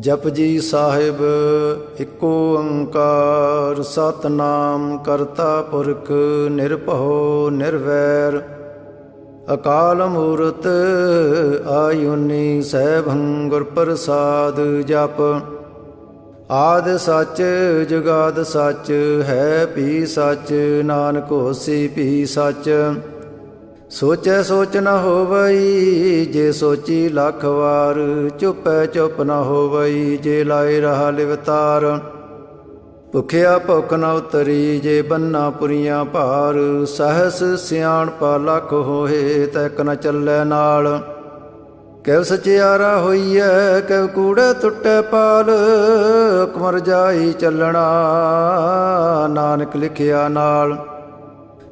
ਜਪਜੀ ਸਾਹਿਬ ਏਕੋ ਓੰਕਾਰ ਸਤਿਨਾਮ ਕਰਤਾ ਪੁਰਖ ਨਿਰਭਉ ਨਿਰਵੈਰ ਅਕਾਲ ਮੂਰਤ ਆਯੁਨੀ ਸੈਭੰ ਗੁਰ ਪ੍ਰਸਾਦ ਜਪ ਆਦਿ ਸੱਚ ਜੁਗਾਦ ਸੱਚ ਹੈ ਭੀ ਸੱਚ ਨਾਨਕ ਹੋਸੀ ਭੀ ਸੱਚ ਸੋਚੈ ਸੋਚ ਨ ਹੋਵਈ ਜੇ ਸੋਚੀ ਲੱਖ ਵਾਰ ਚੁੱਪੈ ਚੁੱਪ ਨ ਹੋਵਈ ਜੇ ਲਾਏ ਰਹਾ ਲਿਵਤਾਰ ਭੁਖਿਆ ਭੁੱਖ ਨ ਉਤਰੀ ਜੇ ਬੰਨਾ ਪੁਰੀਆਂ ਭਾਰ ਸਹਸ ਸਿਆਣਪਾ ਲੱਖ ਹੋਏ ਤੈਕ ਨ ਚੱਲੈ ਨਾਲ ਕਿਵ ਸਚਿਆਰਾ ਹੋਈਐ ਕਿਵ ਕੂੜੇ ਟੁੱਟੈ ਪਾਲ ਹੁਕਮ ਰਜਾਈ ਚੱਲਣਾ ਨਾਨਕ ਲਿਖਿਆ ਨਾਲ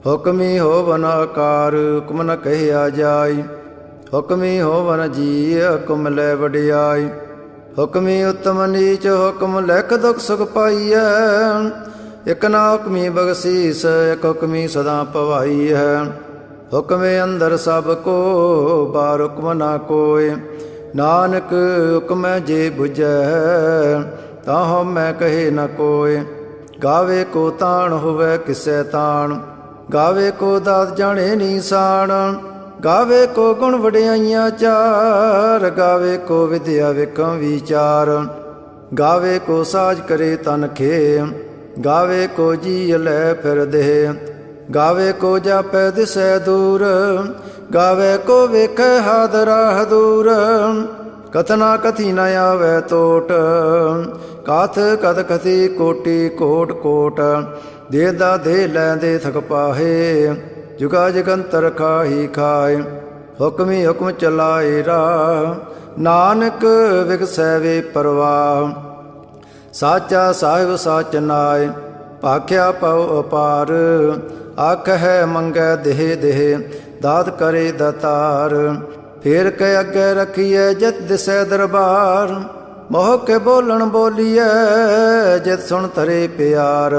ਹੁਕਮੀ ਹੋਵਨ ਆਕਾਰ ਹੁਕਮ ਨ ਕਹਿਆ ਜਾਈ ਹੁਕਮੀ ਹੋਵਨ ਜੀ ਹੁਕਮ ਲੈ ਵਡਿਆਈ ਹੁਕਮੀ ਉਤਮ ਨੀਚ ਹੁਕਮ ਲਿਖ ਦੁਖ ਸੁਖ ਪਾਈਐ ਇਕ ਨਾ ਹੁਕਮੀ ਬਖਸ਼ੀਸ ਇਕ ਹੁਕਮੀ ਸਦਾ ਭਵਾਈ ਹੈ ਹੁਕਮੇ ਅੰਦਰ ਸਭ ਕੋ ਬਾਰ ਹੁਕਮ ਨਾ ਕੋਇ ਨਾਨਕ ਹੁਕਮੈ ਜੇ ਬੁਝੈ ਤਾਹੁ ਮੈਂ ਕਹੇ ਨ ਕੋਇ ਗਾਵੇ ਕੋ ਤਾਣ ਹੋਵੇ ਕਿਸੈ ਤਾਣ ਗਾਵੇ ਕੋ ਦਾਤ ਜਾਣੇ ਨੀਸਾਨ ਗਾਵੇ ਕੋ ਗੁਣ ਵਡਿਆਈਆਂ ਚਾਰ ਗਾਵੇ ਕੋ ਵਿਦਿਆ ਵੇਖੰ ਵਿਚਾਰ ਗਾਵੇ ਕੋ ਸਾਜ ਕਰੇ ਤਨ ਖੇ ਗਾਵੇ ਕੋ ਜੀ ਲੈ ਫਿਰ ਦੇ ਗਾਵੇ ਕੋ ਜਾਪੈ ਦਿਸੈ ਦੂਰ ਗਾਵੇ ਕੋ ਵੇਖੈ ਹਾਦਰਾ ਹਦੂਰ ਕਥਨਾ ਕਥੀ ਨ ਆਵੈ ਤੋਟ ਕਾਥ ਕਥ ਕਥੀ ਕੋਟੀ ਕੋਟ ਕੋਟ ਦੇ ਦਾ ਦੇ ਲੈਂਦੇ ਥਕ ਪਾਹੇ ਜੁਗਾ ਜਗੰਤਰ ਖਾਹੀ ਖਾਏ ਹੁਕਮੀ ਹੁਕਮ ਚਲਾਏ ਰਾਹ ਨਾਨਕ ਵਿਗਸੈ ਵੇ ਪਰਵਾਹ ਸਾਚਾ ਸਾਹਿਬ ਸਾਚ ਨਾਏ ਭਾਖਿਆ ਪਉ ਅਪਾਰ ਆਖਹਿ ਮੰਗੈ ਦੇਹ ਦੇਹ ਦਾਤ ਕਰੇ ਦਾਤਾਰ ਫੇਰ ਕੇ ਅੱਗੇ ਰਖੀਐ ਜਿਤ ਦਿਸੈ ਦਰਬਾਰ ਮੋਹ ਕੇ ਬੋਲਣ ਬੋਲੀਐ ਜਿਤ ਸੁਣ ਧਰੇ ਪਿਆਰ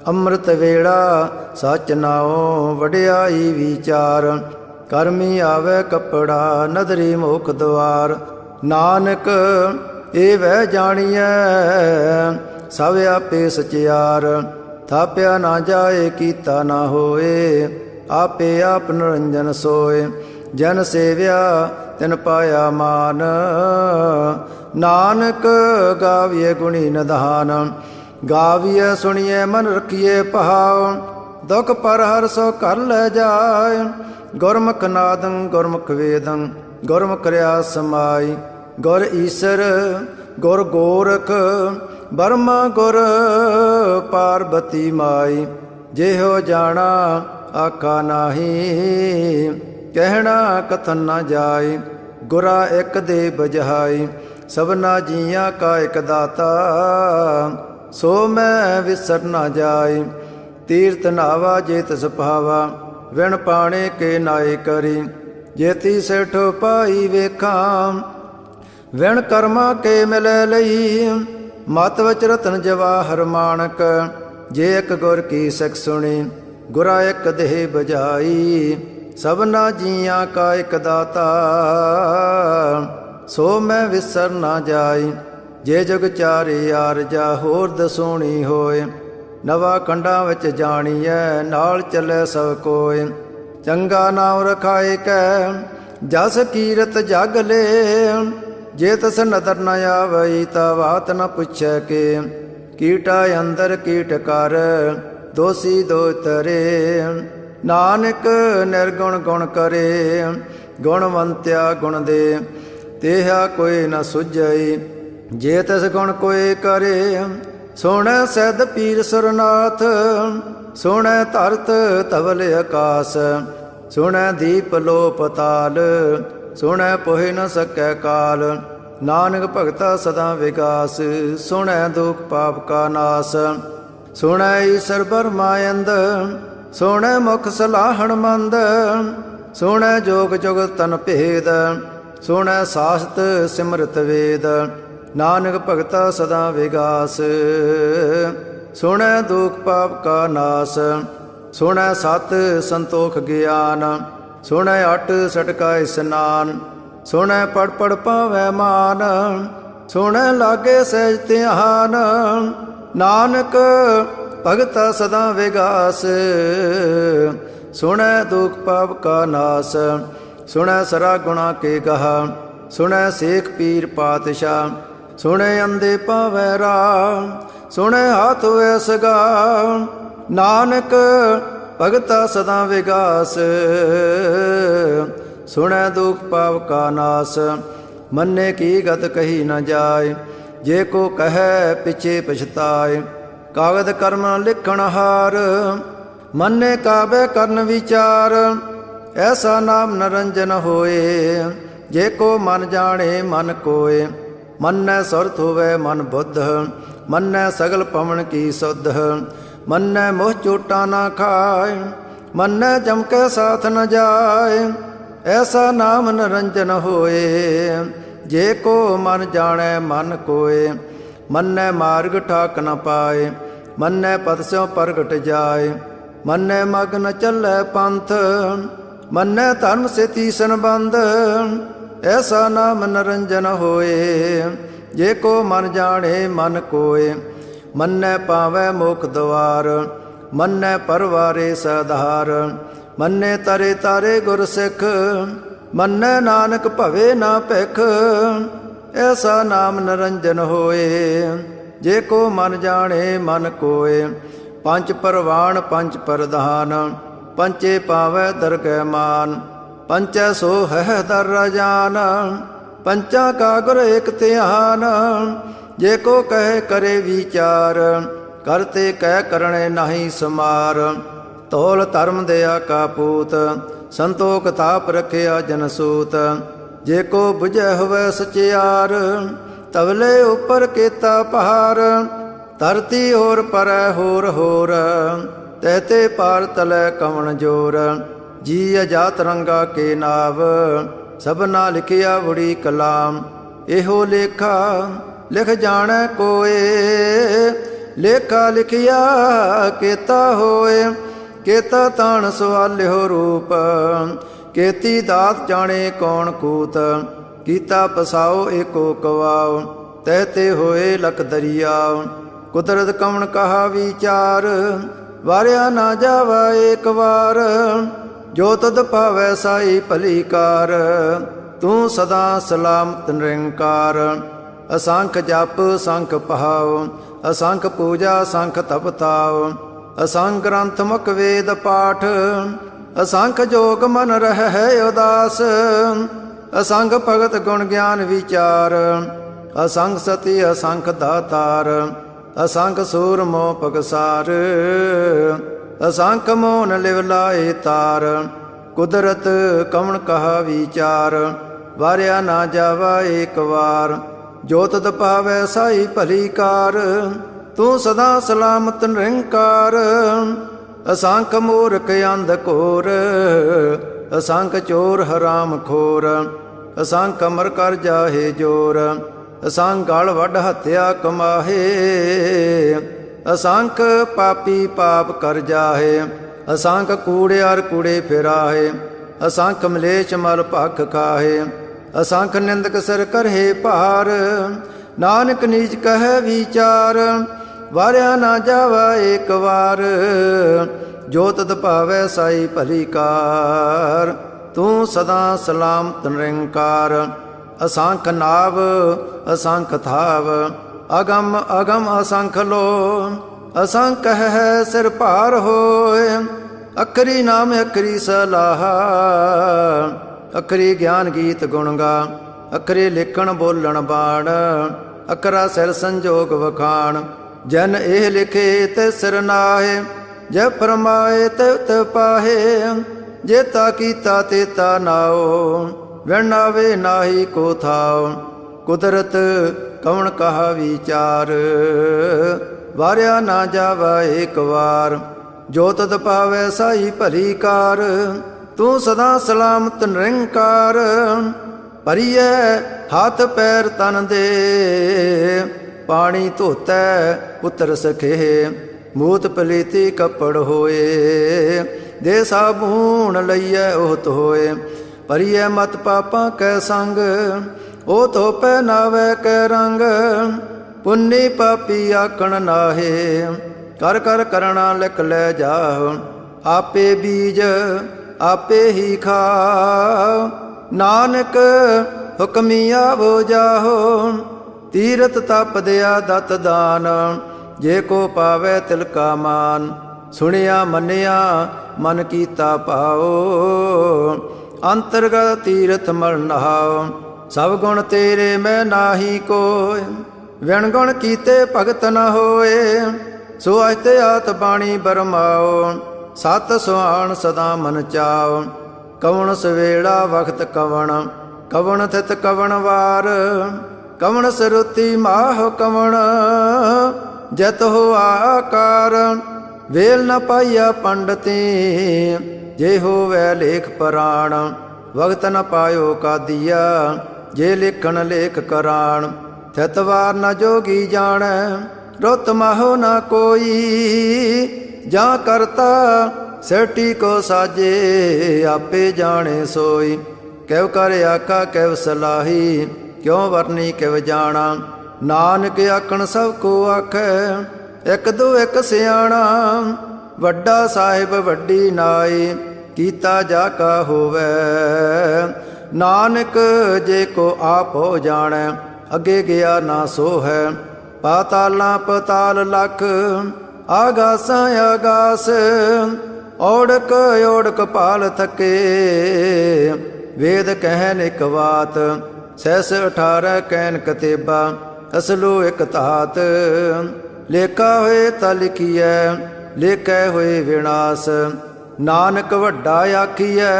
ਅੰਮ੍ਰਿਤ ਵੇਲਾ ਸਚ ਨਾਉ ਵਡਿਆਈ ਵਿਚਾਰ ਕਰਮੀ ਆਵੇ ਕੱਪੜਾ ਨਦਰੀ ਮੁਖ ਦੁਆਰ ਨਾਨਕ ਇਹ ਵਹਿ ਜਾਣੀਐ ਸਭ ਆਪੇ ਸਚਿਆਰ ਥਾਪਿਆ ਨਾ ਜਾਏ ਕੀਤਾ ਨਾ ਹੋਏ ਆਪੇ ਆਪ ਨਿਰੰਜਨ ਸੋਏ ਜਨ ਸੇਵਿਆ ਤਿਨ ਪਾਇਆ ਮਾਨ ਨਾਨਕ ਗਾਵੀਏ ਗੁਣੀ ਨਿਧਾਨ ਗਾਵੀਐ ਸੁਣੀਐ ਮਨ ਰਖੀਐ ਭਾਵ ਦੁਖ ਪਰ ਹਰ ਸੋ ਕਰ ਲੈ ਜਾਏ ਗੁਰਮੁਖ ਨਾਦੰ ਗੁਰਮੁਖ ਵੇਦੰ ਗੁਰਮੁਖ ਰਿਆ ਸਮਾਈ ਗੁਰ ਈਸਰ ਗੁਰ ਗੋਰਖ ਬਰਮਾ ਗੁਰ ਪਾਰਬਤੀ ਮਾਈ ਜਿਹੋ ਜਾਣਾ ਆਖਾ ਨਾਹੀ ਕਹਿਣਾ ਕਥਨ ਨਾ ਜਾਏ ਗੁਰਾ ਇੱਕ ਦੇ ਬਜਹਾਈ ਸਭਨਾ ਜੀਆਂ ਕਾ ਇਕ ਦਾਤਾ ਸੋ ਮੈਂ ਵਿਸਰ ਨਾ ਜਾਏ ਤੀਰਥ ਨਾਵਾ ਜੇ ਤਿਸ ਭਾਵਾ ਵਿਣ ਪਾਣੇ ਕੇ ਨਾਏ ਕਰੀ ਜੇਤੀ ਸਿਠ ਪਾਈ ਵੇਖਾਂ ਵਿਣ ਕਰਮਾ ਕੇ ਮਿਲੈ ਲਈ ਮਤ ਵਚ ਰਤਨ ਜਵਾਹਰ ਮਾਣਕ ਜੇ ਇੱਕ ਗੁਰ ਕੀ ਸਿਖ ਸੁਣੀ ਗੁਰਾ ਇੱਕ ਦੇਹ ਬਜਾਈ ਸਭਨਾ ਜੀਆਂ ਕਾ ਇਕ ਦਾਤਾ ਸੋ ਮੈਂ ਵਿਸਰ ਨਾ ਜਾਈ ਜੇ ਜੁਗ ਚਾਰੇ ਆਰਜਾ ਹੋਰ ਦਸੋਣੀ ਹੋਏ ਨਵਾ ਕੰਡਾਂ ਵਿੱਚ ਜਾਣੀਐ ਨਾਲ ਚੱਲੇ ਸਭ ਕੋਏ ਚੰਗਾ ਨਾਮ ਰਖਾਏ ਕੈ ਜਸ ਕੀਰਤ ਜਗ ਲੈ ਜੇ ਤਸ ਨਦਰ ਨ ਆਵਈ ਤਾ ਬਾਤ ਨ ਪੁੱਛੈ ਕੇ ਕੀਟਾ ਅੰਦਰ ਕੀਟ ਕਰ ਦੋਸੀ ਦੋ ਤਰੇ ਨਾਨਕ ਨਿਰਗੁਣ ਗੁਣ ਕਰੇ ਗੁਣਵੰਤਿਆ ਗੁਣ ਦੇ ਤੇਹਾ ਕੋਈ ਨ ਸੁਝਈ ਜੇ ਤਿਸ ਗੁਣ ਕੋਏ ਕਰੇ ਸੁਣੈ ਸੈਦ ਪੀਰ ਸੁਰਨਾਥ ਸੁਣੈ ਧਰਤ ਧਵਲ ਆਕਾਸ ਸੁਣੈ ਦੀਪ ਲੋ ਪਤਾਲ ਸੁਣੈ ਪੋਹਿ ਨ ਸਕੈ ਕਾਲ ਨਾਨਕ ਭਗਤਾ ਸਦਾ ਵਿਗਾਸ ਸੁਣੈ ਦੁਖ ਪਾਪ ਕਾ ਨਾਸ ਸੁਣੈ ਈਸਰ ਬਰਮਾਇੰਦ ਸੁਣੈ ਮੁਖ ਸਲਾਹਣ ਮੰਦ ਸੁਣੈ ਜੋਗ ਜੁਗਤ ਤਨ ਭੇਦ ਸੁਣੈ ਸਾਸਤ ਸਿਮਰਤ ਵੇਦ ਨਾਨਕ ਭਗਤਾ ਸਦਾ ਵਿਗਾਸ ਸੁਣੈ ਦੁਖ ਪਾਪ ਕਾ ਨਾਸ ਸੁਣੈ ਸਤ ਸੰਤੋਖ ਗਿਆਨ ਸੁਣੈ ਅਟ ਸਟਕਾ ਇਸਨਾਨ ਸੁਣੈ ਪੜ ਪੜ ਪਾਵੈ ਮਾਨ ਸੁਣ ਲਾਗੇ ਸਹਿਜ ਧਿਆਨ। ਨਾਨਕ ਭਗਤਾ ਸਦਾ ਵਿਗਾਸ, ਸੁਣੈ ਦੁਖ ਪਾਪ ਕਾ ਨਾਸ। ਸੁਣੈ ਸਰਾ ਗੁਣਾ ਕੇ ਗਹਾ, ਸੁਣੈ ਸੇਖ ਪੀਰ ਪਾਤਸ਼ਾਹ। ਸੁਣੈ ਅੰਧੇ ਪਾਵੈ ਰਾਹ, ਸੁਣੈ ਹਾਥ ਹੋਇ ਸਗਾ। ਨਾਨਕ ਭਗਤਾ ਸਦਾ ਵਿਗਾਸ, ਸੁਣੈ ਦੁਖ ਪਾਪ ਕਾ ਨਾਸ। ਮੰਨੇ ਕੀ ਗਤ ਕਹੀ ਨ ਜਾਏ, ਜੇ ਕੋ ਕਹੈ ਪਿਛੇ ਪਛਤਾਏ। ਕਾਗਦ ਕਰਮ ਲਿਖਣ ਹਾਰ, ਮੰਨੇ ਕਾਬੇ ਕਰਨ ਵਿਚਾਰ। ਐਸਾ ਨਾਮ ਨਰੰਜਨ ਹੋਏ, ਜੇ ਕੋ ਮਨ ਜਾਣੇ ਮਨ ਕੋਏ। ਮੰਨੈ ਸੁਰਤ ਹੋਵੇ ਮਨ ਬੁੱਧ, ਮੰਨੈ ਸਗਲ ਪਵਨ ਕੀ ਸੁਧ। ਮੰਨੈ ਮੋਹ ਚੋਟਾ ਨਾ ਖਾਏ, ਮੰਨੈ ਜਮ ਕੇ ਸਾਥ ਨ ਜਾਏ। ਐਸਾ ਨਾਮ ਨਰੰਜਨ ਹੋਏ, ਜੇ ਕੋ ਮਨ ਜਾਣੈ ਮਨ ਕੋਏ। ਮੰਨੈ ਮਾਰਗ ਠਾਕ ਨ ਪਾਏ, ਮੰਨੈ ਪਦ ਸਿਉ ਪ੍ਰਗਟ ਜਾਏ। ਮੰਨੈ ਮਗ ਨ ਚੱਲੈ ਪੰਥ, ਮੰਨੈ ਧਰਮ ਸੇ ਤੀਸਨ ਬੰਧ। ਐਸਾ ਨਾਮ ਨਰੰਜਨ ਹੋਏ, ਜੇ ਕੋ ਮਨ ਜਾਣੇ ਮਨ ਕੋਏ। ਮੰਨੈ ਪਾਵੈ ਮੋਖ ਦਵਾਰ, ਮੰਨੈ ਪਰਵਾਰੇ ਸਧਾਰ। ਮੰਨੈ ਤਰੇ ਤਾਰੇ ਗੁਰ ਸਿੱਖ, ਮੰਨੈ ਨਾਨਕ ਭਵੇ ਨਾ ਭਿਖ। ਐਸਾ ਨਾਮ ਨਰੰਜਨ ਹੋਏ, ਜੇ ਕੋ ਮਨ ਜਾਣੇ ਮਨ ਕੋਏ। ਪੰਜ ਪਰਵਾਣ ਪੰਜ ਪ੍ਰਧਾਨ, ਪੰਚੇ ਪਾਵੈ ਦਰਗਹਿ ਮਾਨ। ਪੰਚੈ ਸੋ ਹੈ ਦਰ ਰਾਜਾਨ, ਪੰਚਾਂ ਕਾ ਗੁਰ ਏਕ ਧਿਆਨ। ਜੇ ਕੋ ਕਹੇ ਕਰੇ ਵਿਚਾਰ, ਕਰਤੇ ਕਹਿ ਕਰਣੇ ਨਾਹੀ ਸਮਾਰ। ਤੋਲ ਧਰਮ ਦਇਆ ਕਾ ਪੂਤ, ਸੰਤੋਖ ਤਾਪ ਰਖਿਆ ਜਨ ਸੂਤ। ਜੇ ਕੋ ਬੁਝੈ ਹੋਵੇ ਸਚਿਆਰ, ਤਵਲੇ ਉਪਰ ਕੀਤਾ ਪਹਾਰ। ਧਰਤੀ ਹੋਰ ਪਰੈ ਹੋਰ ਹੋਰ, ਤਹਿਤੇ ਪਾਰ ਤਲੈ ਕਵਣ ਜੋਰ। ਜੀ ਅਜਾਤ ਰੰਗਾ ਕੇ ਨਾਵ, ਸਭਨਾ ਲਿਖਿਆ ਵੜੀ ਕਲਾਮ। ਇਹੋ ਲੇਖਾ ਲਿਖ ਜਾਣੈ ਕੋਏ, ਲੇਖਾ ਲਿਖਿਆ ਕੀਤਾ ਹੋਏ। ਕੇਤਾ ਤਾਣ ਸਵਾਲਿਓ ਰੂਪ, ਕੇਤੀ ਦਾਤ ਜਾਣੇ ਕੌਣ ਕੂਤ। ਕੀਤਾ ਪਸਾਓ ਏਕੋ ਕਵਾਓ, ਤਹਿਤੇ ਹੋਏ ਲਖ ਦਰਿਆਓ। ਕੁਦਰਤ ਕਵਣ ਕਹਾ ਵਿਚਾਰ, ਵਾਰਿਆ ਨਾ ਜਾਵਾ ਏਕ ਵਾਰ। ਜੋ ਤਦ ਭਾਵੈ ਸਾਈ ਭਲੀ ਕਾਰ, ਤੂੰ ਸਦਾ ਸਲਾਮਤ ਨਿਰੰਕਾਰ। ਅਸੰਖ ਜਪ ਸੰਖ ਪਹਾਓ, ਅਸੰਖ ਪੂਜਾ ਸੰਖ ਤਪ ਤਾਓ। ਅਸੰਖ ਗ੍ਰੰਥ ਮੁਖ ਵੇਦ ਪਾਠ, ਅਸੰਖ ਜੋਗ ਮਨ ਰਹਿ ਉਦਾਸ। ਅਸੰਖ ਭਗਤ ਗੁਣ ਗਿਆਨ ਵਿਚਾਰ, ਅਸੰਖ ਸਤੀ ਅਸੰਖ ਦਾਤਾਰ। ਅਸੰਖ ਸੂਰ ਮੋਹ ਪਗਸਾਰ, ਅਸੰਖ ਮੋਨ ਲਿਵ ਲਾਏ ਤਾਰ। ਕੁਦਰਤ ਕਵਣ ਕਹਾ ਵਿਚਾਰ, ਵਾਰਿਆ ਨਾ ਜਾਵਾ ਏਕ ਵਾਰ। ਜੋ ਤਦ ਪਾਵੈ ਸਾਈ ਭਲੀ ਕਾਰ, ਤੂੰ ਸਦਾ ਸਲਾਮਤ ਨਿਰੰਕਾਰ। ਅਸੰਖ ਮੂਰਖ ਅੰਧ ਘੋਰ, ਅਸੰਖ ਚੋਰ ਹਰਾਮ ਖੋਰ। ਅਸੰਖ ਅਮਰ ਕਰ ਜਾਹੇ ਜੋਰ, ਅਸੰਖ ਗਲ ਵੱਢ ਹੱਤਿਆ ਕਮਾਹੇ। ਅਸੰਖ ਪਾਪੀ ਪਾਪ ਕਰ ਜਾਹੇ, ਅਸੰਖ ਕੂੜਿਆਰ ਕੂੜੇ ਫਿਰਾਹੇ। ਅਸੰਖ ਮਲੇਛ ਮਲ ਭਖ ਖਾਹੇ, ਅਸੰਖ ਨਿੰਦਕ ਸਿਰ ਕਰਹੇ ਭਾਰ। ਨਾਨਕ ਨੀਚ ਕਹੈ ਵਿਚਾਰ, ਵਾਰਿਆ ਨਾ ਜਾਵਾ ਏਕ ਵਾਰ। ਜੋ ਤਦ ਭਾਵੈ ਸਾਈ ਭਲੀ ਕਾਰ, ਤੂੰ ਸਦਾ ਸਲਾਮਤ ਨਿਰੰਕਾਰ। ਅਸੰਖ ਨਾਵ ਅਸੰਖ ਥਾਵ, ਅਗਮ ਅਗਮ ਅਸੰਖ ਲੋ। ਅਸੰਖ ਹੈ ਸਿਰ ਭਾਰ ਹੋਏ, ਅਖਰੀ ਨਾਮ ਅਖਰੀ ਸਲਾਹ। ਅਖਰੀ ਗਿਆਨ ਗੀਤ ਗੁਣ ਗਾ, ਅਖਰੀ ਲਿਖਣ ਬੋਲਣ ਬਾਣ। ਅਖਰਾ ਸਿਰ ਸੰਜੋਗ ਵਖਾਣ, ਜਨ ਇਹ ਲਿਖੇ ਤੇ ਸਿਰ ਨਾਹੇ। ਜੈ ਫਰਮਾਏ ਤੇ ਉਤ ਪਾਹੇ, ਜੇਤਾ ਕੀਤਾ ਤੇਤਾ ਨਾਓ। ਵਿਣਾਵੇ ਨਾਹੀ ਕੋ ਥਾਓ, ਕੁਦਰਤ ਕਵਣ ਕਹਾ ਵਿਚਾਰ। ਵਾਰਿਆ ਨਾ ਜਾਵਾ ਏਕ ਵਾਰ, ਜੋ ਤਦ ਪਾਵੈ ਸਾਈ ਭਲੀ ਕਾਰ। ਤੂੰ ਸਦਾ ਸਲਾਮਤ ਨਿਰੰਕਾਰ। ਭਰੀਐ ਹੱਥ ਪੈਰ ਤਨ ਦੇ, ਪਾਣੀ ਧੋਤੈ ਪੁੱਤਰ ਸਖੇ। ਮੂਤ ਪਲੀਤੀ ਕੱਪੜ ਹੋਏ, ਦੇ ਸਾਬੂਣ ਲਈਐ ਉਹਤ ਹੋਏ। ਭਰੀਐ ਮਤ ਪਾਪਾਂ ਕੈ ਸੰਗ, ਉਹ ਧੋ ਪਹਿਨਾਵੇ ਕੈ ਰੰਗ, ਪੁੰਨੀ ਪਾਪੀ ਆਕਣ ਨਾਹੇ। ਕਰ ਕਰ ਕਰਣਾ ਲਿਖ ਲੈ ਜਾਹੁ, ਆਪੇ ਬੀਜ ਆਪੇ ਹੀ ਖਾਉ। ਨਾਨਕ ਹੁਕਮੀਆ ਹੋ ਜਾਹੋ, ਤੀਰਥ ਤਪ ਦਿਆ ਦਤ ਦਾਨ। ਜੇ ਕੋ ਪਾਵੇ ਤਿਲ ਕਾ ਮਾਨ, ਸੁਣਿਆ ਮੰਨਿਆ ਮਨ ਕੀਤਾ ਭਾਉ। ਅੰਤਰਗਤ ਤੀਰਥ ਮਲ ਨਹਾਉ, ਸਭ ਗੁਣ ਤੇਰੇ ਮੈਂ ਨਾਹੀ ਕੋਇ। ਵਿਣ ਗੁਣ ਕੀਤੇ ਭਗਤ ਨ ਹੋਏ, ਸੋ ਅਸਤੇ ਆਤ ਬਾਣੀ ਬਰਮਾਓ। ਸਤ ਸੁਹਾਣ ਸਦਾ ਮਨ ਚਾਉ, ਕਵਣ ਸਵੇਲਾ ਵਖਤ ਕਵਣ। ਕਵਣ ਥਿਤ ਕਵਣ ਵਾਰ, ਕਵਣ ਸਰੁਤੀ ਮਾਹ ਕਵਣ। ਜਤ ਹੋ ਆਕਾਰ, ਵੇਲ ਨ ਪਾਈਆ ਪੰਡਤੀ। ਜੇ ਹੋਵੈ ਲੇਖ ਪਰਾਣ, ਵਗਤ ਨ ਪਾਇਓ ਕਾਦੀਆ। ਜੇ ਲਿਖਣ ਲੇਖ ਕਰਾਣ, ਥਿਤ ਵਾਰ ਨ ਜੋਗੀ ਜਾਣੈ। ਰੁੱਤ ਮਾਹੋ ਨ ਕੋਈ, ਜਾਂ ਕਰਤਾ ਸੇਟੀ ਕੋ ਸਾਜੇ। ਆਪੇ ਜਾਣੇ ਸੋਈ, ਕਿਵ ਕਰ ਆਖਾ ਕਿਵ ਸਲਾਹੀ। ਕਿਉ ਵਰਨੀ ਕਿਵ ਜਾਣਾ, ਨਾਨਕ ਆਖਣ ਸਭ ਕੋ ਆਖੈ। ਇਕ ਦੋ ਇਕ ਸਿਆਣਾ, ਵੱਡਾ ਸਾਹਿਬ ਵੱਡੀ ਨਾਈ। ਕੀਤਾ ਜਾ ਕਾ ਹੋਵੈ, ਨਾਨਕ ਜੇ ਕੋ ਆਪ ਹੋ ਜਾਣੈ। ਅੱਗੇ ਗਿਆ ਨਾ ਸੋ ਹੈ, ਪਾਤਾਲਾਂ ਪਤਾਲ ਲਖ। ਆਗਾਸਾਂ ਆਗਾਸ, ਔੜਕ ਔੜਕ ਪਾਲ ਥਕੇ। ਵੇਦ ਕਹਿਨ ਇਕ ਬਾਤ, ਸਹਿਸ 18 ਕਹਿਨ ਕਤੇਬਾ। ਅਸਲੋ ਇਕ ਧਾਤ, ਲੇਖਾ ਹੋਏ ਤਾ ਲਿਖੀਐ। ਲੇਖੈ ਹੋਏ ਵਿਨਾਸ਼, ਨਾਨਕ ਵੱਡਾ ਆਖੀਐ।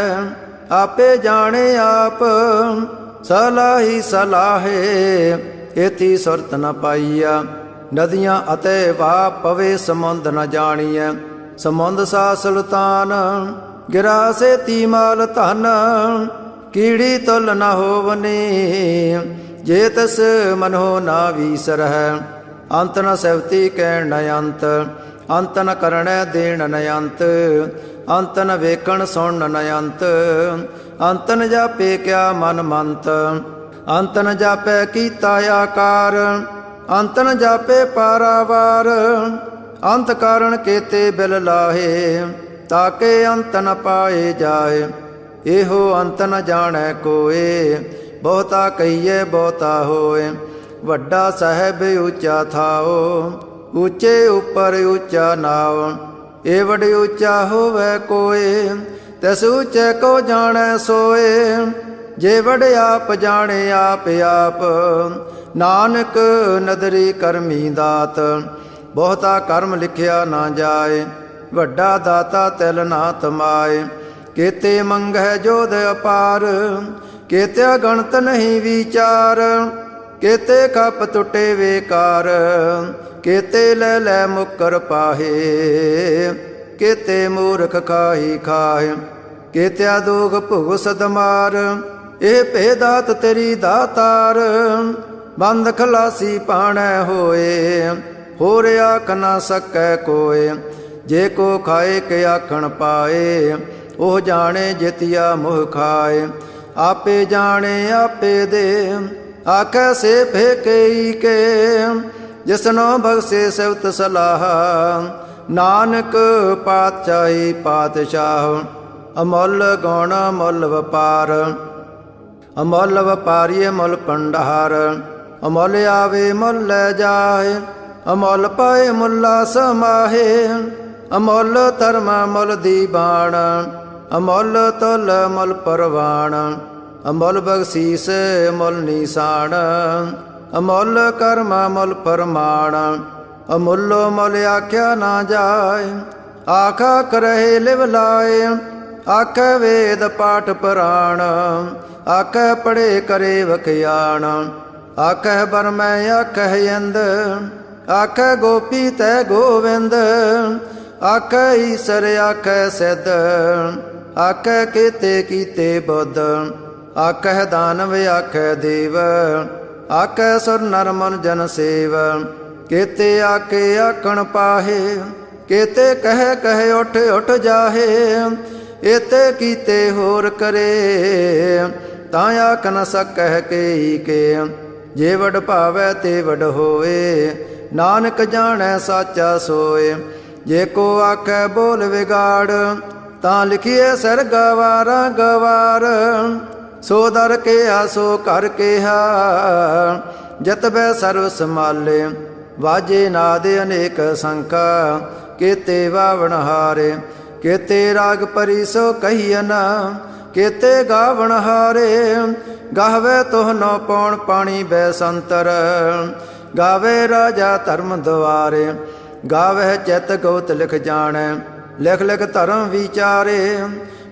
ਆਪੇ ਜਾਣੇ ਆਪ, ਸਲਾਹੀ ਸਲਾਹੇ। ਏਤੀ ਸੁਰਤ ਨ ਪਾਈਆ, ਨਦੀਆਂ ਅਤੇ ਵਾਹ ਪਵੇ ਸਮੁੰਦ ਨ ਜਾਣੀਐ। ਸਮੁੰਦ ਸਾ ਸੁਲਤਾਨ, ਗਿਰਾ ਸੇਤੀ ਮਾਲ ਧਨ। ਕੀੜੀ ਤੁਲ ਨ ਹੋਵਨੀ, ਜੇ ਤਸ ਮਨੋ ਨਾ ਵੀਸਰਹਿ। ਅੰਤ ਨ ਸੈਵਤੀ ਕਹਿਣ ਨ ਅੰਤ, ਅੰਤ ਨ ਕਰਣੈ ਦੇਣ ਨ ਅੰਤ। ਅੰਤ ਨ ਵੇਖਣ ਸੁਣਨ ਨ ਅੰਤ, ਅੰਤ ਨ ਜਾਪੇ ਕਿਆ ਮਨ ਮੰਤ। ਅੰਤ ਨ ਜਾਪੈ ਕੀਤਾ ਆਕਾਰ, ਅੰਤ ਨ ਜਾਪੇ ਪਾਰਾਵਾਰ। ਅੰਤ ਕਾਰਣ ਕੇਤੇ ਬਿਲ ਲਾਹੇ, ਤਾਕੇ ਅੰਤ ਨ ਪਾਏ ਜਾਏ। ਇਹੋ ਅੰਤ ਨ ਜਾਣੈ ਕੋਏ, ਬਹੁਤਾ ਕਹੀਏ ਬਹੁਤਾ ਹੋਏ। ਵੱਡਾ ਸਾਹਿਬ ਉੱਚਾ ਥਾਓ, ਉੱਚੇ ਉੱਪਰ ਉੱਚਾ ਨਾਉ। ਇਹ ਵਡ ਉੱਚਾ ਹੋਵੇ ਕੋਏ, ਤਿਸ ਉੱਚੇ ਕੋ ਜਾਣੈ ਸੋਏ। ਜੇ ਵਡ ਆਪ ਜਾਣੇ ਆਪ ਆਪ, ਨਾਨਕ ਨਦਰੀ ਕਰਮੀ ਦਾਤ। ਬਹੁਤਾ ਕਰਮ ਲਿਖਿਆ ਨਾ ਜਾਏ, ਵੱਡਾ ਦਾਤਾ ਤਿਲ ਨਾ ਤਮਾਏ। ਕੇਤੇ ਮੰਗੈ ਜੋਧ ਅਪਾਰ, ਕੇਤਿਆ ਗਣਤ ਨਹੀਂ ਵਿਚਾਰ। ਕੇਤੇ ਕੱਪ ਟੁੱਟੇ ਵੇਕਾਰ, ਕੇਤੇ ਲੈ ਲੈ ਮੁਕਰ ਪਾਹੇ। ਕੇਤੇ ਮੂਰਖ ਖਾਹੀ ਖਾਏ, ਕੇਤਿਆ ਦੋਗ ਭੁਗ ਸਦਮਾਰ। ਇਹ ਭੇਦਾਤ ਤੇਰੀ ਦਾਤਾਰ, ਬੰਦ ਖਲਾਸੀ ਪਾਣੈ ਹੋਏ। ਹੋਰ ਆਖ ਨਾ ਸਕੈ ਕੋਏ, ਜੇ ਕੋ ਖਾਏ ਕੇ ਆਖਣ ਪਾਏ। ਉਹ ਜਾਣੇ ਜਿਤਿਆ ਮੋਹ ਖਾਏ, ਆਪੇ ਜਾਣੇ ਆਪੇ ਦੇ। ਆਖੈ ਸੇ ਫੇਕਈ ਕੇ, ਜਿਸਨੋ ਬਖਸ਼ੇ ਸਿਵਤ ਸਲਾਹ। ਨਾਨਕ ਪਾਤਸ਼ਾਹੀ ਪਾਤਸ਼ਾਹ, ਅਮੁੱਲ ਗੁਣ ਮੁੱਲ ਵਪਾਰ। ਅਮੁੱਲ ਵਪਾਰੀਏ ਮੁੱਲ ਭੰਡਾਰ, ਅਮੁੱਲ ਆਵੇ ਮੁੱਲ ਲੈ ਜਾਏ। ਅਮੁੱਲ ਪਾਏ ਮੁੱਲਾ ਸਮਾਹੇ, ਅਮੁੱਲ ਧਰਮ ਮੁੱਲ ਦੀਵਾਨ। ਅਮੁੱਲ ਤੁਲ ਮੁੱਲ ਪਰਵਾਨ, ਅਮੁੱਲ ਬਖਸ਼ੀਸ ਮੁੱਲ ਨੀਸਾਨ। ਅਮੁੱਲ ਕਰਮ ਮੁੱਲ ਫਰਮਾਨ, ਅਮੁੱਲੋ ਮੁੱਲ ਆਖਿਆ ਨਾ ਜਾਏ। ਆਖਾ ਕਰਹਿ ਲਿਵ ਲਾਏ, ਆਖੈ ਵੇਦ ਪਾਠ ਪੁਰਾਣ। ਆਖੈ ਪੜੇ ਕਰੇ ਵਖਿਆਣ, ਆਖੈ ਬਰਮੈ ਆਖੈ ਇੰਦ। ਆਖੈ ਗੋਪੀ ਤੈ ਗੋਵਿੰਦ, ਆਖੈ ਈਸਰ ਆਖੈ ਸਿੱਧ। ਆਖੈ ਕੇਤੇ ਕੀਤੇ ਬੁੱਧ, ਆਖੈ ਦਾਨਵ ਆਖੈ ਦੇਵ। ਆਖੈ ਸੁਰ ਨਰ ਮਨ ਜਨ ਸੇਵ, ਕੇਤੇ ਆਖੇ ਆਖਣ ਪਾਹੇ। ਕੇਤੇ ਕਹਿ ਕਹਿ ਉਠ ਉਠ ਜਾਹੇ, ਏਤੇ ਕੀਤੇ ਹੋਰ ਕਰੇ। ਤਾਂ ਆਖ ਨ ਸਕਹਿ ਕੇ ਕੇ। ਜੇ ਵਡ ਭਾਵੈ ਤੇ ਵਡ ਹੋਏ, ਨਾਨਕ ਜਾਣੈ ਸਾਚਾ ਸੋਏ। ਜੇ ਕੋ ਆਖੈ ਬੋਲ ਵਿਗਾੜ, ਤਾਂ ਲਿਖੀਏ ਸਿਰ ਗਵਾਰਾ ਗਵਾਰ। ਸੋ ਦਰ ਕਿਹਾ ਸੋ ਕਰ ਕਿਹਾ, ਜਤਬੈ ਸਰਵ ਸੰਭਾਲੇ। ਵਾਜੇ ਨਾਦ ਅਨੇਕ ਸੰਖਾ, ਕੇਤੇ ਵਾਵਣ ਹਾਰੇ। ਕੇਤੇ ਰਾਗ ਪਰੀ ਸੋ ਕਹੀਨ, ਕੇਤੇ ਗਾਵਣ ਹਾਰੇ। ਗਾਵੇ ਤੋਹ ਨੋ ਪੌਣ ਪਾਣੀ ਬੈ ਸੰਤਰ, ਗਾਵੇ ਰਾਜਾ ਧਰਮ ਦੁਆਰੇ। ਗਾਵੇ ਚਿਤ ਗਉਤ ਲਿਖ ਜਾਣੈ, ਲਿਖ ਲਿਖ ਧਰਮ ਵਿਚਾਰੇ।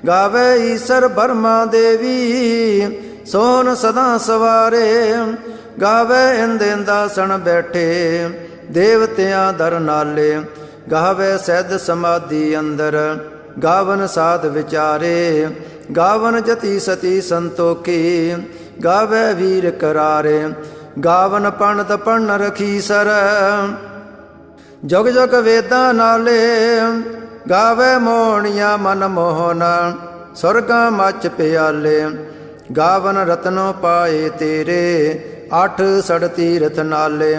ਗਾਵੇ ਈਸਰ ਬਰਮਾ ਦੇਵੀ, ਸੋਹਣ ਸਦਾ ਸਵਾਰੇ। ਗਾਵੇ ਇੰਦ ਇੰਦਾਸਣ ਬੈਠੇ, ਦੇਵਤਿਆਂ ਦਰ ਨਾਲੇ। ਗਾਵੇ ਸਿੱਧ ਸਮਾਧੀ ਅੰਦਰ, ਗਾਵਨ ਸਾਧ ਵਿਚਾਰੇ। ਗਾਵਨ ਜਤੀ ਸਤੀ ਸੰਤੋਖੀ, ਗਾਵੇ ਵੀਰ ਕਰਾਰੇ। ਗਾਵਨ ਪੰਡਤ ਪੜਨ ਰਖੀਸਰ, ਜੁਗ ਜੁਗ ਵੇਦਾਂ ਨਾਲੇ। ਗਾਵੇ ਮੋਹਣੀਆਂ ਮਨ ਮੋਹਨ, ਸੁਰਗਾਂ ਮੱਚ ਪਿਆਲੇ। ਗਾਵਨ ਰਤਨੋ ਪਾਏ ਤੇਰੇ, ਅੱਠ ਸੜ ਤੀਰਥ ਨਾਲੇ।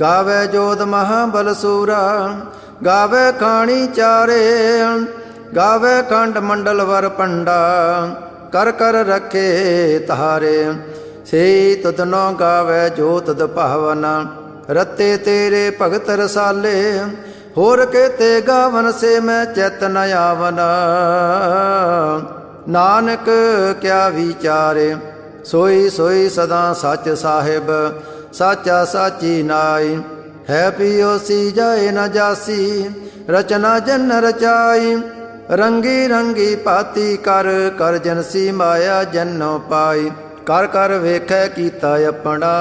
ਗਾਵੇ ਜੋਧ ਮਹਾਬਲ ਸੂਰਾ, ਗਾਵੇ ਖਾਣੀ ਚਾਰੇ। ਗਾਵੇ ਖੰਡ ਮੰਡਲ ਵਰ ਪੰਡਾ, ਕਰ ਕਰ ਰਖੇ ਤਾਰੇ। ਸੇ ਤੁਧ ਨੋ ਗਾਵੇ ਜੋ ਤੁਧ ਭਾਵਨ, ਰਤੇ ਤੇਰੇ ਭਗਤ ਰਸਾਲੇ। ਹੋਰ ਕੇਤੇ ਗਾਵਨ ਸੇ ਮੈਂ ਚਿਤ ਨ ਆਵਨ, ਨਾਨਕ ਕਿਆ ਵਿਚਾਰੇ। ਸੋਈ ਸੋਈ ਸਦਾ ਸੱਚ ਸਾਹਿਬ, ਸਾਚਾ ਸਾਚੀ ਨਾਈ। ਹੈ ਪਿਓਸੀ ਜਾਏ ਨ ਜਾਸੀ, ਰਚਨਾ ਜਨ ਰਚਾਈ। ਰੰਗੀ ਰੰਗੀ ਭਾਤੀ ਕਰ, ਕਰ ਜਨਸੀ ਮਾਇਆ ਜਨੋ ਪਾਈ। ਕਰ ਕਰ ਵੇਖੈ ਕੀਤਾ ਆਪਣਾ,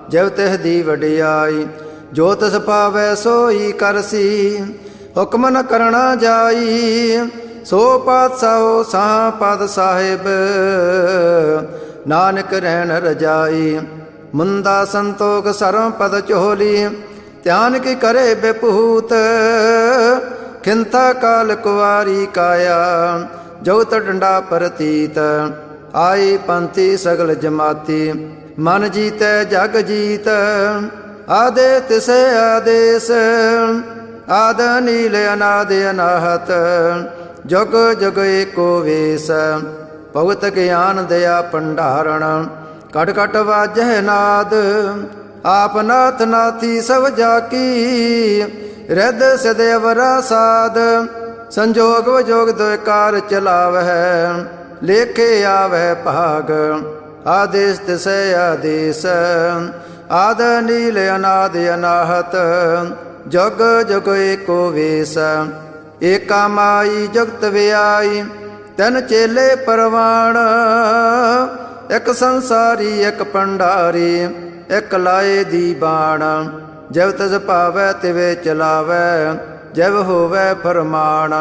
ਜਿਵ ਤਿਸ ਦੀ ਵਡਿਆਈ। ਜੋ ਤਿਸ ਪਾਵੈ ਸੋਈ ਕਰਸੀ, ਹੁਕਮ ਨ ਕਰਣਾ ਜਾਈ। ਸੋ ਪਾਤਸ਼ਾਹੋ ਸਾਹ ਪਦ ਸਾਹਿਬ, ਨਾਨਕ ਰਹਿਣ ਰਜਾਈ। ਮੁੰਦਾ ਸੰਤੋਖ ਸਰਮ ਪਦ ਚੋਲੀ, ਧਿਆਨ ਕੀ ਕਰੇ ਬੇਪੂਤ। ਖਿੰਤਾ ਕਾਲ ਕੁਵਾਰੀ ਕਾਇਆ, ਜਉਤ ਡੰਡਾ ਪ੍ਰਤੀਤ। ਆਈ ਪੰਥੀ ਸਗਲ ਜਮਾਤੀ, ਮਨ ਜੀਤੈ ਜਗ ਜੀਤ। ਆਦੇ ਤਿਸੇ ਆਦੇਸ, ਆਦ ਨੀਲ ਅਨਾਦ ਅਨਾਹਤ। ਜੁਗ ਜੁਗ ਏਕੋ ਵੇਸ, ਭਗਤ ਗਿਆਨ ਦਇਆ ਭੰਡਾਰਣ। ਕਟ ਕਟ ਵਾਜਹਿ ਨਾਦ, ਆਪ ਨਾਥ ਨਾਥੀ ਸਭ ਜਾਕੀ। ਰਿੱਧ ਸਿਧ ਅਵਰਾ ਸਾਧ, ਸੰਜੋਗ ਵਿਜੋਗ ਦੁਇ ਕਾਰ ਚਲਾਵਹਿ। ਲੇਖੇ ਆਵਹਿ ਭਾਗ, ਆਦੇਸ ਤਿਸੈ ਆਦੇਸ। ਆਦ ਨੀਲ ਅਨਾਦ ਅਨਾਹਤ, ਜੁਗ ਜੁਗ ਏਕੋ ਵੇਸ। ਏਕਾ ਮਾਈ ਜੁਗਤ ਵਿਆਈ, ਤਿਨ ਚੇਲੇ ਪਰਵਾਣ। ਇੱਕ ਸੰਸਾਰੀ ਇੱਕ ਭੰਡਾਰੀ, ਇੱਕ ਲਾਏ ਦੀ ਬਾਣ। ਜਿਵ ਤਿਸ ਭਾਵੈ ਤਿਵੇਂ ਚਲਾਵੈ, ਜਿਵ ਹੋਵੈ ਫਰਮਾਨ।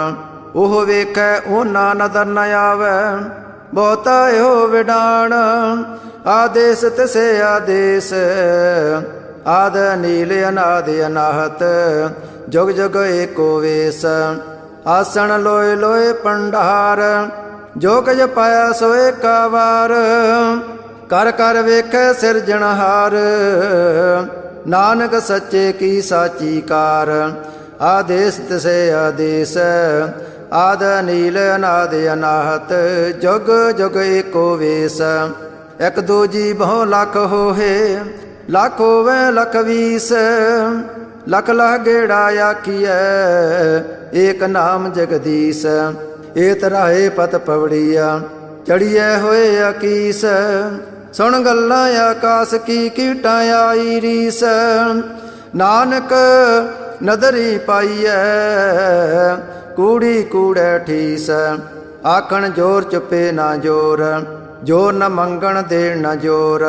ਉਹ ਵੇਖੈ ਉਹਨਾਂ ਨਦਰ ਨ ਆਵੈ, ਬਹੁਤਾ ਇਹੋ ਵਿਡਾਣ। ਆਦੇਸ ਤਿਸੇ ਆਦੇਸ, ਆਦ ਨੀਲ ਅਨਾਦ ਅਨਾਹਤ। ਜੁਗ ਜੁਗ ਏਕੋ ਵੇਸ, ਆਸਣ ਲੋਏ ਲੋਏ ਭੰਡਾਰ। ਜੋ ਕੁਝ ਪਾਇਆ ਸੋ ਏਕਾ ਵਾਰ, ਕਰ ਕਰ ਵੇਖੈ ਸਿਰਜਣਹਾਰ। ਨਾਨਕ ਸੱਚੇ ਕੀ ਸਾਚੀ ਕਾਰ। ਆਦੇਸ ਤਿਸੇ ਆਦੇਸ, ਆਦ ਨੀਲ ਅਨਾਦ ਅਨਾਹਤ। ਜੁਗ ਜੁਗ ਏਕੋ ਵੇਸ, ਇਕ ਦੂਜੀ ਬਹੁ ਲੱਖ ਹੋਏ। ਲੱਖ ਹੋਵੇ ਲੱਖ ਵੀਸ, ਲਖ ਲਖ ਗੇੜਾ ਆਖੀਐ, ਏਕ ਨਾਮ ਜਗਦੀਸ਼। ਏ ਤਰਾਏ ਪਤ ਪਵੜੀਆ, ਚੜੀਐ ਹੋਏ ਅਕੀਸ। ਸੁਣ ਗੱਲਾਂ ਆਕਾਸ ਕੀ ਕੀਟਾਂ ਆਈ ਰੀਸ। ਨਾਨਕ ਨਦਰੀ ਪਾਈਐ, ਕੂੜੀ ਕੂੜੈ ਠੀਸ। ਆਖਣ ਜੋਰ ਚੁੱਪੇ ਨਾ ਜੋਰ, ਜੋਰ ਨ ਮੰਗਣ ਦੇਣ ਨ ਜੋਰ।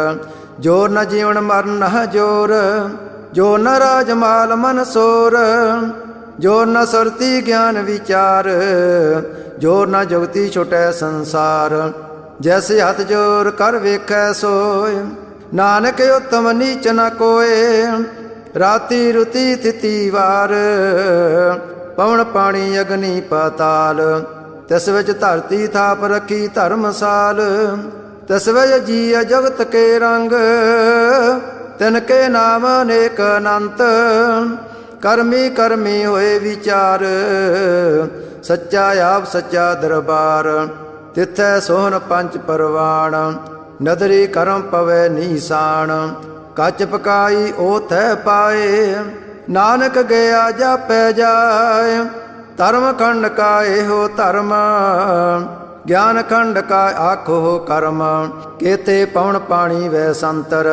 ਜੋਰ ਨ ਜੀਵਨ ਮਰਨ ਨ ਜੋਰ, ਜੋ ਨ ਰਾਜ ਮਾਲ ਮਨ ਸੋਰ। ਜੋਰ ਨ ਸੁਰਤੀ ਗਿਆਨ ਵਿਚਾਰ, ਜੋਰ ਨ ਜੁਗਤੀ ਛੁਟੈ ਸੰਸਾਰ। ਜੈਸੇ ਹੱਥ ਜੋਰ ਕਰ ਵੇਖੈ ਸੋਏ, ਨਾਨਕ ਉਤਮ ਨੀਚ ਨ ਕੋਏ। ਰਾਤੀ ਰੁਤੀ ਥਿਤੀ ਵਾਰ, ਪਵਨ ਪਾਣੀ ਅਗਨੀ ਪਾਤਾਲ। ਤਿਸ ਵਿੱਚ ਧਰਤੀ ਥਾਪ ਰੱਖੀ ਧਰਮਸਾਲ। तस्वय जिय जगत के रंग, तिनके नाम अनेक अनंत। कर्मी कर्मी होए विचार, सच्चा आप सच्चा दरबार। तिथै सोहन पंच परवाण, नदरी करम पवै निशान। कच पकाई ओथ पाए, नानक गया जापै जाय। धर्म खंड का एहो धर्म, ज्ञान खंड का आखो कर्म। केते पवन पाणी वै संतर,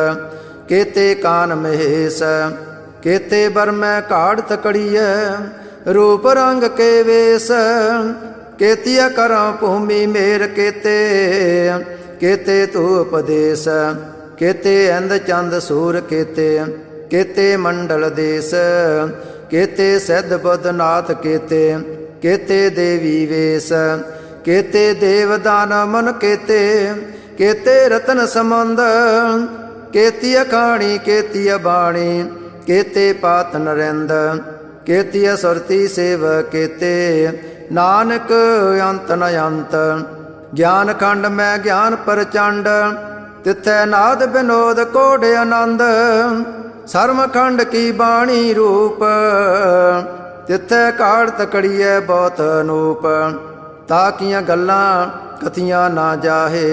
केते कान महेश। केते बर में काढ़ तकड़िय, रूप रंग के वेश। केतिया करम भूमि मेर केते, केते तू उपदेश। केते इंद चंद सूर केते, केते मंडल देश। केते सिद्ध बुद्ध नाथ केते, केते देवी वेश। केते देव दान मन केते, केते रतन समंद। केती अखाणी केती बाणी, केते पात नरेंद। केती सुरती सेव केते, नानक अंत न अंत। ज्ञान खंड में ज्ञान प्रचंड, तिथै नाद विनोद कोड आनंद। सर्म खंड की बाणी रूप, तिथै काढ़ तकड़िए बहुत अनूप। ताकियां गल्लां कथियां ना जाहे,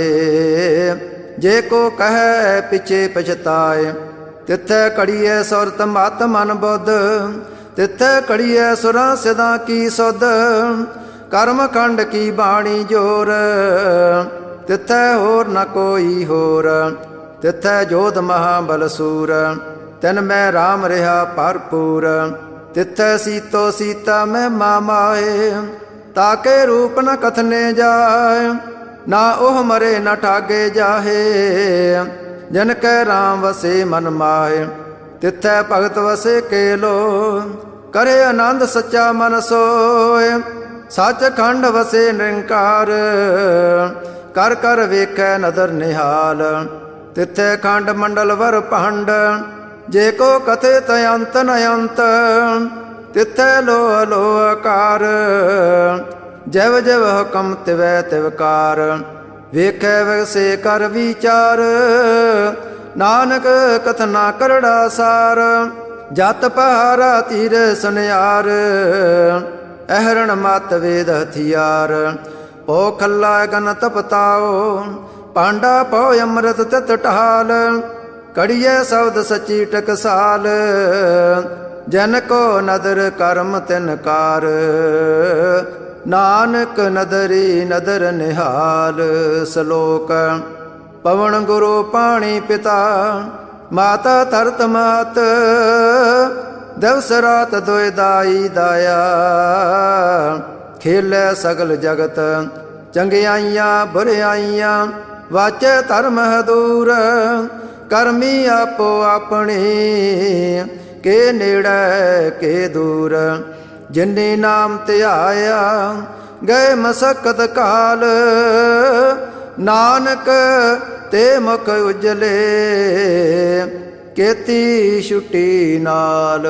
जे को कहे पिछे पछताए। तिथै कड़िए सुरत मत मन बुद्ध, तिथै कड़िए सुरां सिदां की सुध। कर्म खंड की बाणी जोर, तिथै होर न कोई होर। तिथै जोध महाबल सूर, तिन मैं राम रहा भरपूर। तिथै सीतो सीता मैं माए, ताके रूप न कथने जाय। ना ओह मरे न ठागे जाहे, जन कै राम वसे मन माहे। तिथै भगत वसे केलो, करे आनंद सच्चा मन सोय। सच खंड वसे निरंकार, कर कर वेखै नदर निहाल। तिथै खंड मंडल वर भंड, जे को कथे तयंत नयंत। तिथै लोह लोह कार, जव जव हुकम तिवै तिवकार। वेखै वैसे कर विचार, नानक कथना करड़ा सार। जत पहारा तीर सुनियार, अहरण मत वेद हथियार। पो खल्ला गन तपताओ, पांडा पो अमृत तित टहाल। कड़िए शब्द सची टकसाल, जन को नदर कर्म तिनकार। नानक नदरी नदर निहाल। श्लोक। पवन गुरु पाणी पिता, माता धरत मात। दिवस रात दोय दाई दाया, खेलै सगल जगत। चंगियाइयां बुरियाइयां, वाचे धर्म दूर। करमी आपो अपनी, के नेड़े के दूर। जिन्नी नाम ध्याया, गए मसकत काल। नानक ते मुख उजले, केती छुट्टी नाल।